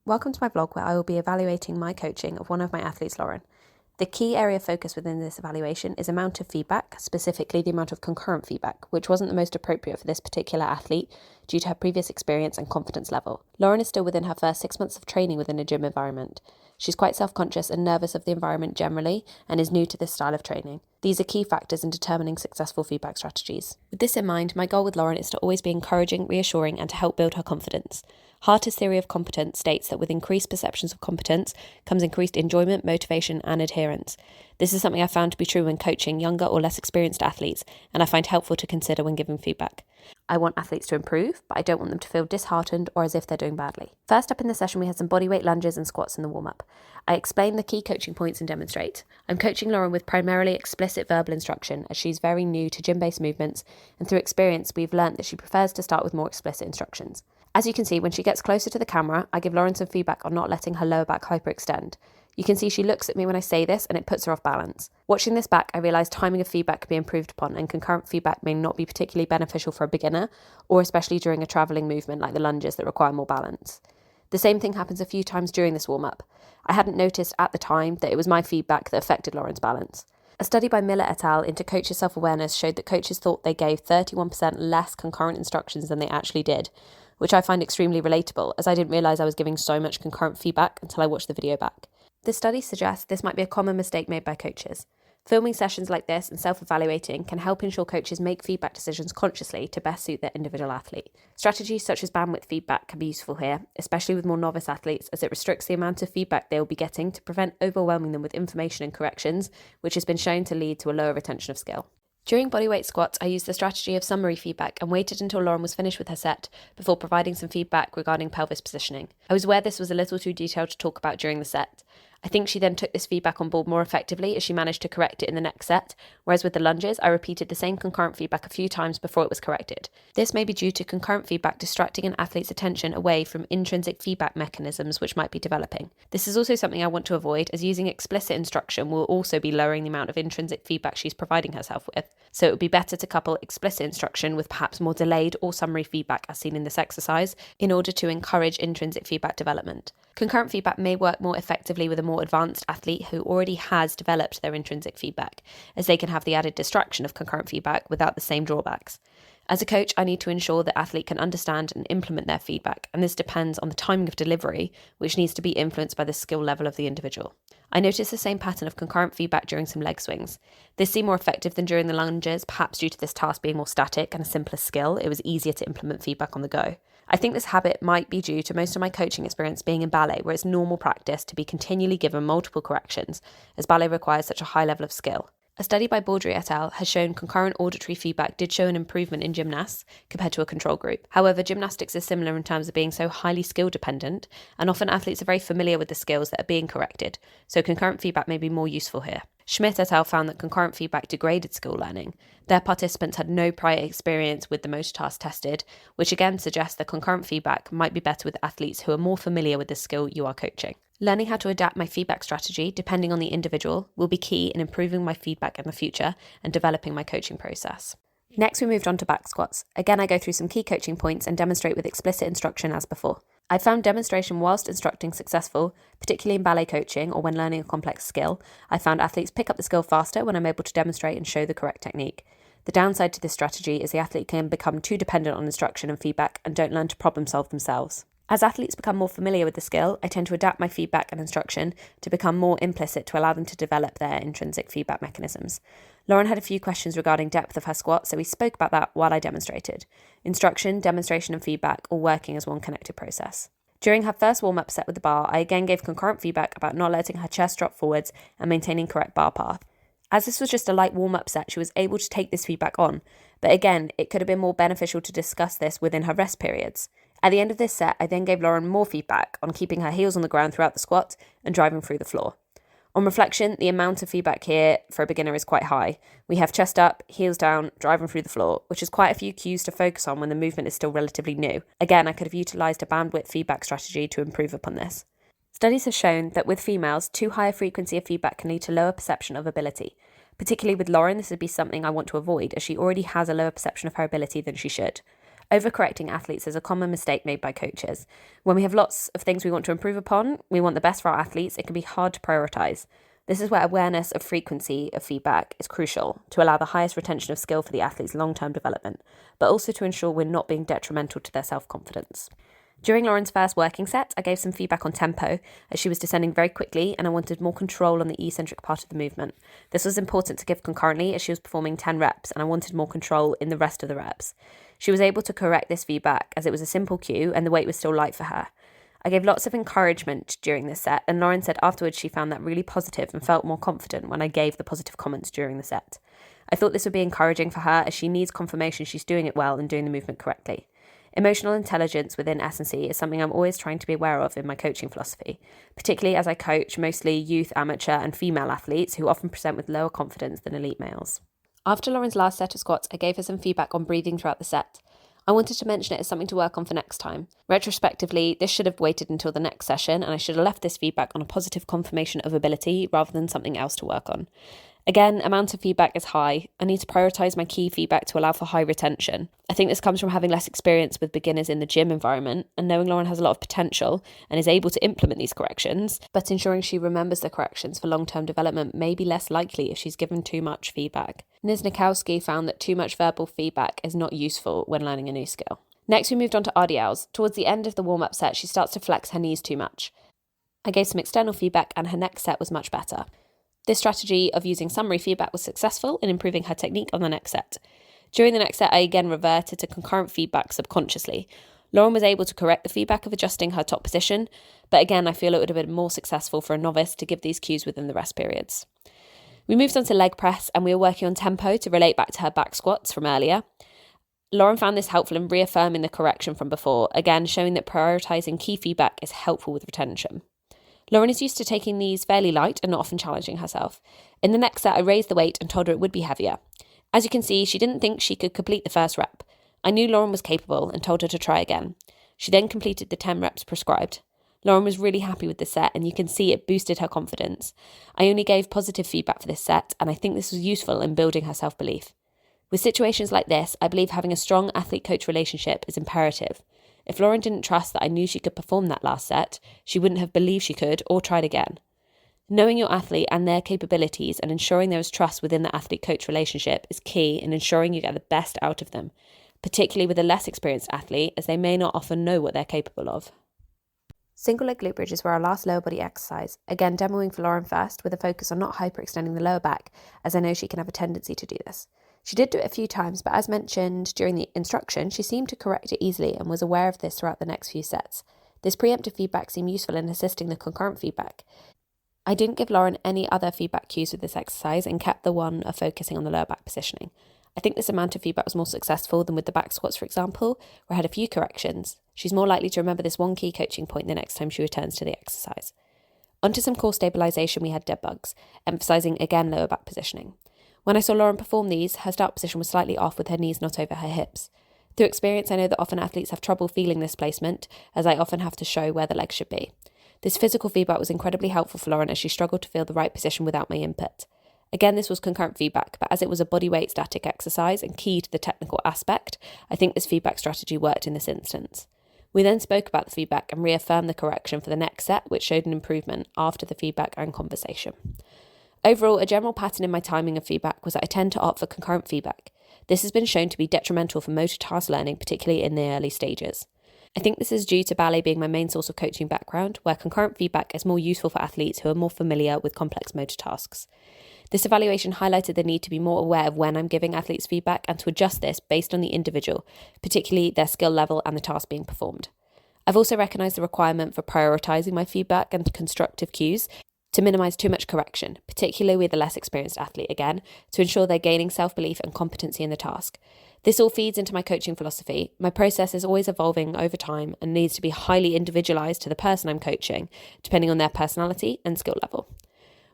Welcome to my vlog where I will be evaluating my coaching of one of my athletes, Lauren. The key area of focus within this evaluation is amount of feedback, specifically the amount of concurrent feedback, which wasn't the most appropriate for this particular athlete due to her previous experience and confidence level. Lauren is still within her first 6 months of training within a gym environment. She's quite self-conscious and nervous of the environment generally and is new to this style of training. These are key factors in determining successful feedback strategies. With this in mind, my goal with Lauren is to always be encouraging, reassuring, and to help build her confidence. Harter's theory of competence states that with increased perceptions of competence comes increased enjoyment, motivation, and adherence. This is something I found to be true when coaching younger or less experienced athletes, and I find helpful to consider when giving feedback. I want athletes to improve, but I don't want them to feel disheartened or as if they're doing badly. First up in the session, we had some bodyweight lunges and squats in the warm-up. I explain the key coaching points and demonstrate. I'm coaching Lauren with primarily explicit verbal instruction as she's very new to gym-based movements, and through experience, we've learnt that she prefers to start with more explicit instructions. As you can see, when she gets closer to the camera, I give Lauren some feedback on not letting her lower back hyperextend. You can see she looks at me when I say this and it puts her off balance. Watching this back, I realise timing of feedback can be improved upon and concurrent feedback may not be particularly beneficial for a beginner, or especially during a travelling movement like the lunges that require more balance. The same thing happens a few times during this warm-up. I hadn't noticed at the time that it was my feedback that affected Lauren's balance. A study by Miller et al. Into coaches' self-awareness showed that coaches thought they gave 31% less concurrent instructions than they actually did, which I find extremely relatable, as I didn't realise I was giving so much concurrent feedback until I watched the video back. The study suggests this might be a common mistake made by coaches. Filming sessions like this and self-evaluating can help ensure coaches make feedback decisions consciously to best suit their individual athlete. Strategies such as bandwidth feedback can be useful here, especially with more novice athletes, as it restricts the amount of feedback they will be getting to prevent overwhelming them with information and corrections, which has been shown to lead to a lower retention of skill. During bodyweight squats, I used the strategy of summary feedback and waited until Lauren was finished with her set before providing some feedback regarding pelvis positioning. I was aware this was a little too detailed to talk about during the set. I think she then took this feedback on board more effectively as she managed to correct it in the next set, whereas with the lunges, I repeated the same concurrent feedback a few times before it was corrected. This may be due to concurrent feedback distracting an athlete's attention away from intrinsic feedback mechanisms which might be developing. This is also something I want to avoid, as using explicit instruction will also be lowering the amount of intrinsic feedback she's providing herself with. So it would be better to couple explicit instruction with perhaps more delayed or summary feedback as seen in this exercise in order to encourage intrinsic feedback development. Concurrent feedback may work more effectively with a more advanced athlete who already has developed their intrinsic feedback, as they can have the added distraction of concurrent feedback without the same drawbacks. As a coach, I need to ensure the athlete can understand and implement their feedback, and this depends on the timing of delivery, which needs to be influenced by the skill level of the individual. I noticed the same pattern of concurrent feedback during some leg swings. This seemed more effective than during the lunges, perhaps due to this task being more static and a simpler skill. It was easier to implement feedback on the go. I think this habit might be due to most of my coaching experience being in ballet, where it's normal practice to be continually given multiple corrections, as ballet requires such a high level of skill. A study by Baldry et al. Has shown concurrent auditory feedback did show an improvement in gymnasts compared to a control group. However, gymnastics is similar in terms of being so highly skill dependent, and often athletes are very familiar with the skills that are being corrected, so concurrent feedback may be more useful here. Schmidt et al. Found that concurrent feedback degraded skill learning. Their participants had no prior experience with the most tasks tested, which again suggests that concurrent feedback might be better with athletes who are more familiar with the skill you are coaching. Learning how to adapt my feedback strategy, depending on the individual, will be key in improving my feedback in the future and developing my coaching process. Next, we moved on to back squats. Again, I go through some key coaching points and demonstrate with explicit instruction as before. I found demonstration whilst instructing successful, particularly in ballet coaching or when learning a complex skill. I found athletes pick up the skill faster when I'm able to demonstrate and show the correct technique. The downside to this strategy is the athlete can become too dependent on instruction and feedback and don't learn to problem solve themselves. As athletes become more familiar with the skill, I tend to adapt my feedback and instruction to become more implicit to allow them to develop their intrinsic feedback mechanisms. Lauren had a few questions regarding depth of her squat, so we spoke about that while I demonstrated. Instruction, demonstration and feedback all working as one connected process. During her first warm-up set with the bar, I again gave concurrent feedback about not letting her chest drop forwards and maintaining correct bar path. As this was just a light warm-up set, she was able to take this feedback on, but again, it could have been more beneficial to discuss this within her rest periods. At the end of this set, I then gave Lauren more feedback on keeping her heels on the ground throughout the squat and driving through the floor. On reflection, the amount of feedback here for a beginner is quite high. We have chest up, heels down, driving through the floor, which is quite a few cues to focus on when the movement is still relatively new. Again, I could have utilised a bandwidth feedback strategy to improve upon this. Studies have shown that with females, too high a frequency of feedback can lead to lower perception of ability. Particularly with Lauren, this would be something I want to avoid, as she already has a lower perception of her ability than she should. Overcorrecting athletes is a common mistake made by coaches. When we have lots of things we want to improve upon, we want the best for our athletes, it can be hard to prioritise. This is where awareness of frequency of feedback is crucial to allow the highest retention of skill for the athlete's long-term development, but also to ensure we're not being detrimental to their self-confidence. During Lauren's first working set, I gave some feedback on tempo as she was descending very quickly and I wanted more control on the eccentric part of the movement. This was important to give concurrently as she was performing 10 reps and I wanted more control in the rest of the reps. She was able to correct this feedback as it was a simple cue and the weight was still light for her. I gave lots of encouragement during this set and Lauren said afterwards she found that really positive and felt more confident when I gave the positive comments during the set. I thought this would be encouraging for her as she needs confirmation she's doing it well and doing the movement correctly. Emotional intelligence within S&C is something I'm always trying to be aware of in my coaching philosophy, particularly as I coach mostly youth, amateur and female athletes who often present with lower confidence than elite males. After Lauren's last set of squats, I gave her some feedback on breathing throughout the set. I wanted to mention it as something to work on for next time. Retrospectively, this should have waited until the next session and I should have left this feedback on a positive confirmation of ability rather than something else to work on. Again, amount of feedback is high. I need to prioritise my key feedback to allow for high retention. I think this comes from having less experience with beginners in the gym environment and knowing Lauren has a lot of potential and is able to implement these corrections, but ensuring she remembers the corrections for long-term development may be less likely if she's given too much feedback. Niznikowski found that too much verbal feedback is not useful when learning a new skill. Next, we moved on to RDLs. Towards the end of the warm-up set, she starts to flex her knees too much. I gave some external feedback and her next set was much better. This strategy of using summary feedback was successful in improving her technique on the next set. During the next set, I again reverted to concurrent feedback subconsciously. Lauren was able to correct the feedback of adjusting her top position, but again, I feel it would have been more successful for a novice to give these cues within the rest periods. We moved on to leg press and we were working on tempo to relate back to her back squats from earlier. Lauren found this helpful in reaffirming the correction from before, again showing that prioritising key feedback is helpful with retention. Lauren is used to taking these fairly light and not often challenging herself. In the next set, I raised the weight and told her it would be heavier. As you can see, she didn't think she could complete the first rep. I knew Lauren was capable and told her to try again. She then completed the 10 reps prescribed. Lauren was really happy with the set and you can see it boosted her confidence. I only gave positive feedback for this set and I think this was useful in building her self-belief. With situations like this, I believe having a strong athlete-coach relationship is imperative. If Lauren didn't trust that I knew she could perform that last set, she wouldn't have believed she could or tried again. Knowing your athlete and their capabilities and ensuring there is trust within the athlete-coach relationship is key in ensuring you get the best out of them, particularly with a less experienced athlete as they may not often know what they're capable of. Single leg glute bridges were our last lower body exercise, again demoing for Lauren first with a focus on not hyperextending the lower back as I know she can have a tendency to do this. She did do it a few times, but as mentioned during the instruction, she seemed to correct it easily and was aware of this throughout the next few sets. This preemptive feedback seemed useful in assisting the concurrent feedback. I didn't give Lauren any other feedback cues with this exercise and kept the one of focusing on the lower back positioning. I think this amount of feedback was more successful than with the back squats, for example, where I had a few corrections. She's more likely to remember this one key coaching point the next time she returns to the exercise. Onto some core stabilisation, we had dead bugs, emphasising again lower back positioning. When I saw Lauren perform these, her start position was slightly off with her knees not over her hips. Through experience, I know that often athletes have trouble feeling this placement, as I often have to show where the legs should be. This physical feedback was incredibly helpful for Lauren as she struggled to feel the right position without my input. Again, this was concurrent feedback, but as it was a bodyweight static exercise and key to the technical aspect, I think this feedback strategy worked in this instance. We then spoke about the feedback and reaffirmed the correction for the next set, which showed an improvement after the feedback and conversation. Overall, a general pattern in my timing of feedback was that I tend to opt for concurrent feedback. This has been shown to be detrimental for motor task learning, particularly in the early stages. I think this is due to ballet being my main source of coaching background, where concurrent feedback is more useful for athletes who are more familiar with complex motor tasks. This evaluation highlighted the need to be more aware of when I'm giving athletes feedback and to adjust this based on the individual, particularly their skill level and the task being performed. I've also recognised the requirement for prioritising my feedback and constructive cues to minimise too much correction, particularly with a less experienced athlete again, to ensure they're gaining self-belief and competency in the task. This all feeds into my coaching philosophy. My process is always evolving over time and needs to be highly individualised to the person I'm coaching, depending on their personality and skill level.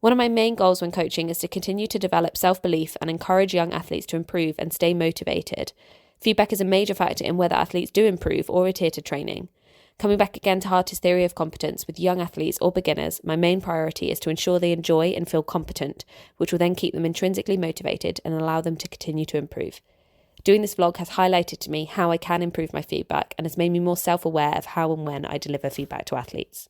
One of my main goals when coaching is to continue to develop self-belief and encourage young athletes to improve and stay motivated. Feedback is a major factor in whether athletes do improve or adhere to training. Coming back again to Hartis' theory of competence with young athletes or beginners, my main priority is to ensure they enjoy and feel competent, which will then keep them intrinsically motivated and allow them to continue to improve. Doing this vlog has highlighted to me how I can improve my feedback and has made me more self-aware of how and when I deliver feedback to athletes.